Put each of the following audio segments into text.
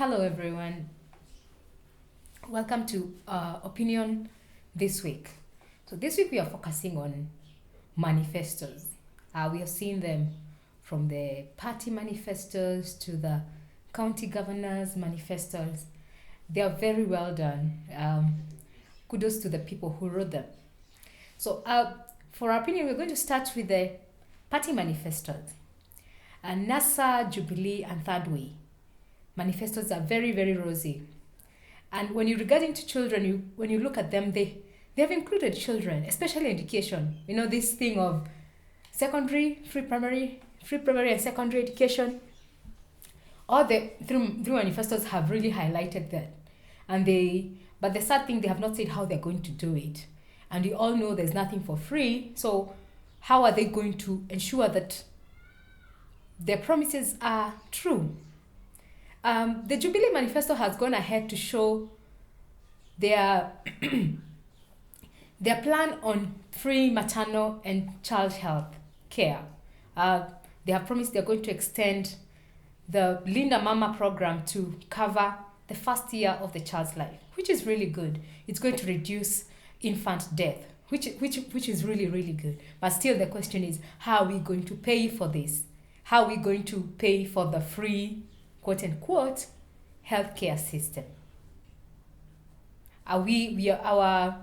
Hello, everyone. Welcome to Opinion this week. So, this week we are focusing on manifestos. We have seen them from the party manifestos to the county governors' manifestos. They are very well done. Kudos to the people who wrote them. So, for our opinion, we're going to start with the party manifestos. NASA, Jubilee, and Third Way. Manifestos are very, very rosy. And when you regarding to children, when you look at them, they have included children, especially education. You know, this thing of secondary, free primary and secondary education. All the through manifestos have really highlighted that. But the sad thing, they have not said how they're going to do it. And we all know there's nothing for free. So how are they going to ensure that their promises are true? The Jubilee Manifesto has gone ahead to show their plan on free maternal and child health care. They have promised they're going to extend the Linda Mama program to cover the first year of the child's life, which is really good. It's going to reduce infant death, which is really, really good. But still the question is, how are we going to pay for this? How are we going to pay for the free, quote unquote, healthcare system? Our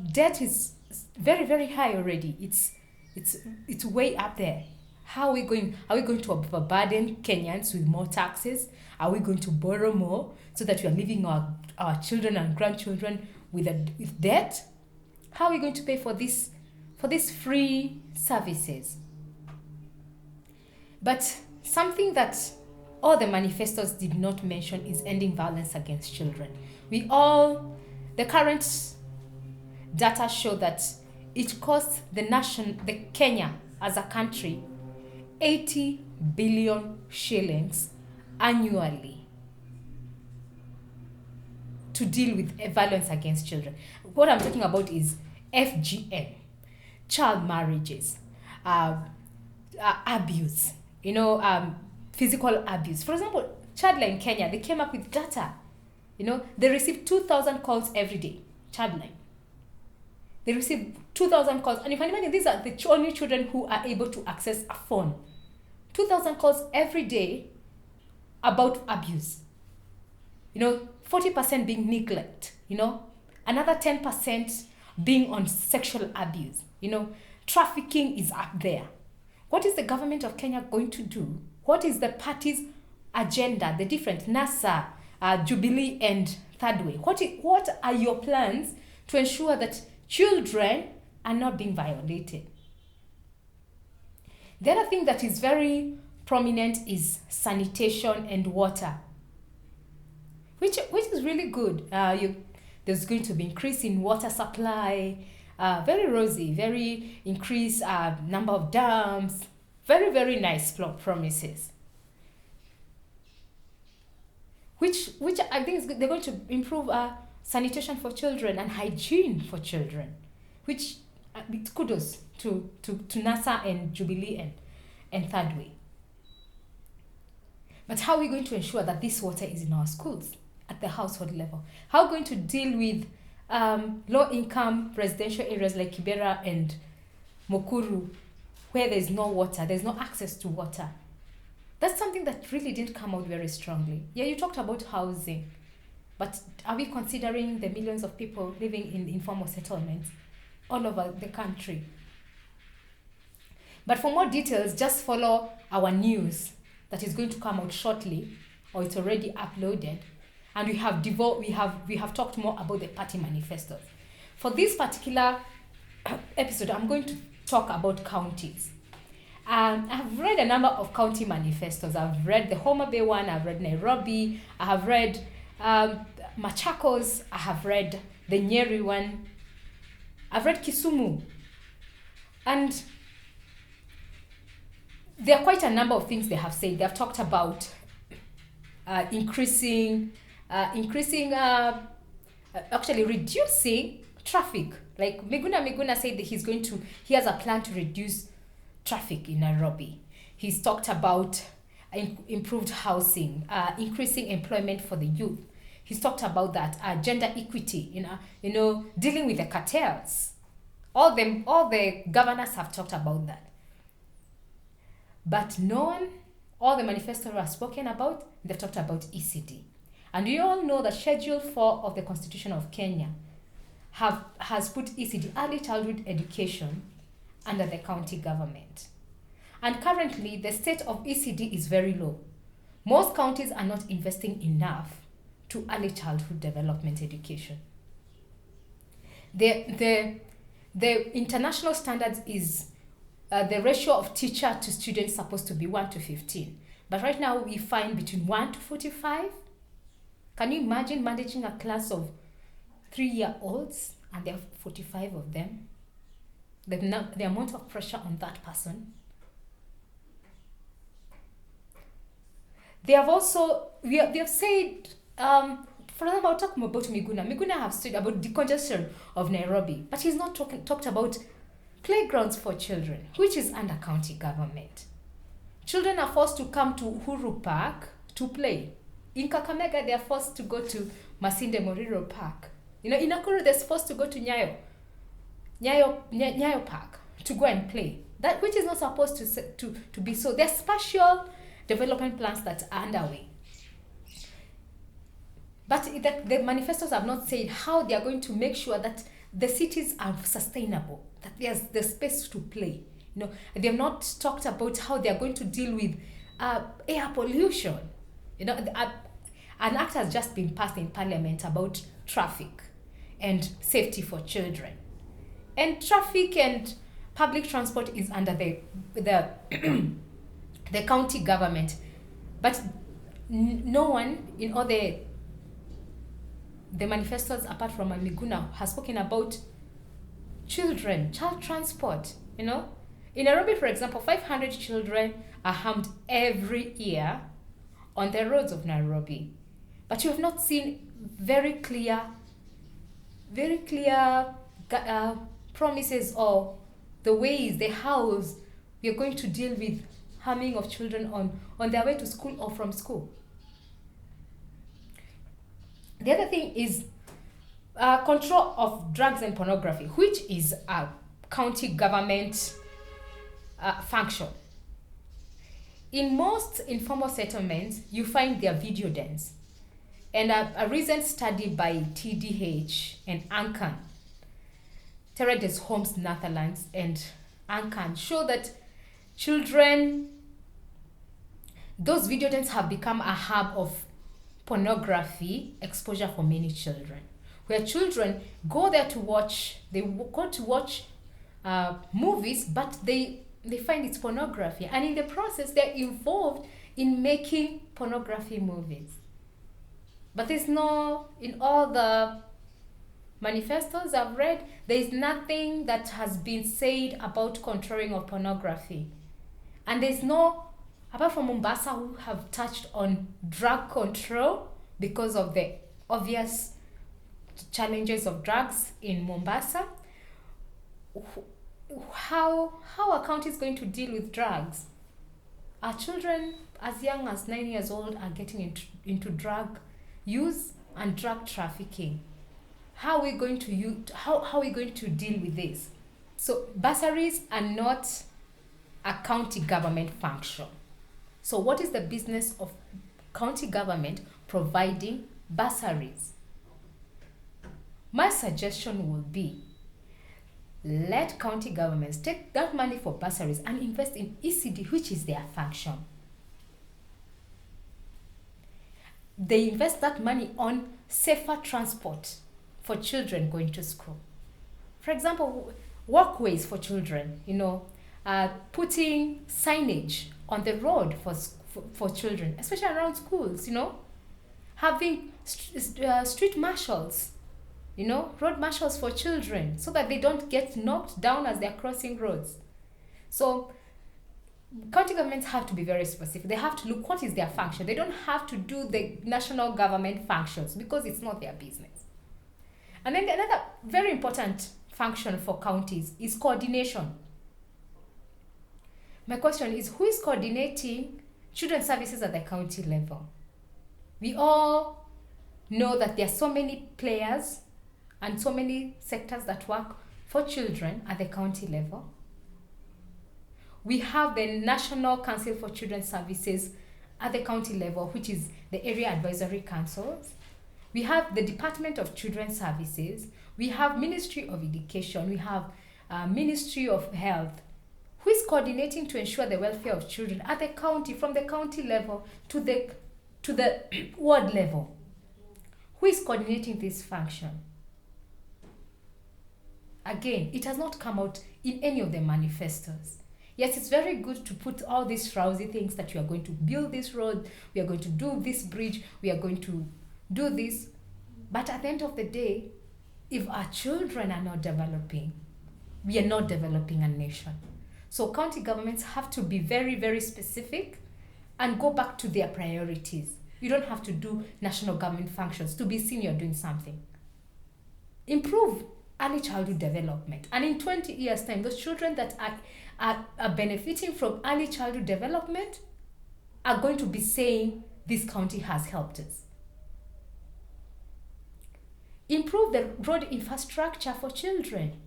debt is very, very high already. It's way up there. Are we going to overburden Kenyans with more taxes? Are we going to borrow more so that we are leaving our children and grandchildren with debt? How are we going to pay for these free services? But something that all the manifestos did not mention is ending violence against children. The current data show that it costs the Kenya as a country 80 billion shillings annually to deal with violence against children. What I'm talking about is FGM, child marriages, abuse, physical abuse. For example, Childline Kenya, they came up with data. They receive 2,000 calls every day. Childline. They receive 2,000 calls. And you can imagine, these are the only children who are able to access a phone. 2,000 calls every day about abuse. 40% being neglect. Another 10% being on sexual abuse. Trafficking is up there. What is the government of Kenya going to do? What is the party's agenda, the different NASA, Jubilee, and Third Way? What are your plans to ensure that children are not being violated? The other thing that is very prominent is sanitation and water, which is really good. There's going to be increase in water supply, very rosy, very increased number of dams, very, very nice promises. Which I think is good. They're going to improve sanitation for children and hygiene for children, which kudos to NASA and Jubilee and Third Way. But how are we going to ensure that this water is in our schools at the household level? How are we going to deal with low-income residential areas like Kibera and Mukuru, where there's no water, there's no access to water? That's something that really didn't come out very strongly. Yeah, you talked about housing, but are we considering the millions of people living in informal settlements all over the country? But for more details, just follow our news that is going to come out shortly, or it's already uploaded. And we have talked more about the party manifestos. For this particular episode, I'm going to talk about counties. I've read a number of county manifestos. I've read the Homa Bay one, I've read Nairobi, I have read Machakos, I have read the Nyeri one, I've read Kisumu. And there are quite a number of things they have said. They have talked about actually reducing traffic. Like Miguna said that he has a plan to reduce traffic in Nairobi. He's talked about improved housing, increasing employment for the youth. He's talked about that, gender equity, dealing with the cartels. All the governors have talked about that. But all the manifestos have spoken about, they've talked about ECD. And you all know that Schedule 4 of the Constitution of Kenya has put ECD, early childhood education, under the county government. And currently, the state of ECD is very low. Most counties are not investing enough to early childhood development education. The international standards is the ratio of teacher to student supposed to be 1 to 15. But right now we find between 1 to 45. Can you imagine managing a class of 3-year-olds and there are 45 of them? The amount of pressure on that person. They have also, they have said, for example, I'll talk about Miguna. Miguna have said about decongestion of Nairobi, but he's not talked about playgrounds for children, which is under county government. Children are forced to come to Uhuru Park to play. In Kakamega, they are forced to go to Masinde Moriro Park. In Nakuru, they're forced to go to Nyayo Park to go and play. That which is not supposed to be so. There's spatial development plans that are underway. But the manifestos have not said how they are going to make sure that the cities are sustainable, that there's the space to play. They have not talked about how they are going to deal with air pollution. An act has just been passed in Parliament about traffic and safety for children. And traffic and public transport is under the county government. But no one in all the manifestos apart from Miguna has spoken about child transport. In Nairobi, for example, 500 children are harmed every year on the roads of Nairobi. But you have not seen very clear promises or the ways, how we are going to deal with harming of children on their way to school or from school. The other thing is control of drugs and pornography, which is a county government function. In most informal settlements, you find their video dens. And a recent study by TDH and Ankan, Teredes Homes Netherlands and Ankan, show that those video dens have become a hub of pornography exposure for many children, where children go there to watch, movies, but they find it's pornography, and in the process they're involved in making pornography movies. But there's no, in all the manifestos I've read, there's nothing that has been said about controlling of pornography. And there's no, apart from Mombasa, who have touched on drug control because of the obvious challenges of drugs in Mombasa. How a county is going to deal with drugs? Our children as young as 9 years old are getting into drug use and drug trafficking. How are we going to deal with this? So bursaries are not a county government function. So what is the business of county government providing bursaries? My suggestion will be, let county governments take that money for bursaries and invest in ECD, which is their function. They invest that money on safer transport for children going to school. For example, walkways for children, putting signage on the road for children, especially around schools, having street marshals, road marshals for children so that they don't get knocked down as they're crossing roads. So county governments have to be very specific. They have to look what is their function. They don't have to do the national government functions because it's not their business. And then another very important function for counties is coordination. My question is, who is coordinating children's services at the county level. We all know that there are so many players and so many sectors that work for children at the county level. We have the National Council for Children's Services at the county level, which is the area advisory councils. We have the Department of Children's Services. We have Ministry of Education. We have Ministry of Health, who is coordinating to ensure the welfare of children at the county, from the county level to the ward level. Who is coordinating this function? Again, it has not come out in any of the manifestos. Yes, it's very good to put all these frowsy things that you are going to build this road, we are going to do this bridge, we are going to do this. But at the end of the day, if our children are not developing, we are not developing a nation. So county governments have to be very, very specific and go back to their priorities. You don't have to do national government functions to be seen you're doing something. Improve early childhood development. And in 20 years' time, those children that are benefiting from early childhood development are going to be saying, this county has helped us. Improve the road infrastructure for children.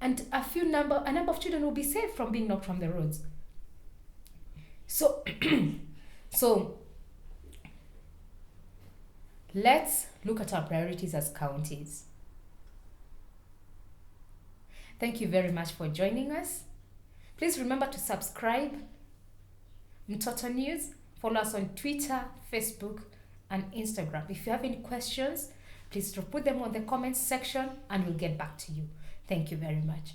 And a number of children will be saved from being knocked from the roads. So, let's look at our priorities as counties. Thank you very much for joining us. Please remember to subscribe Mtoto News. Follow us on Twitter, Facebook, and Instagram. If you have any questions, please put them on the comments section and we'll get back to you. Thank you very much.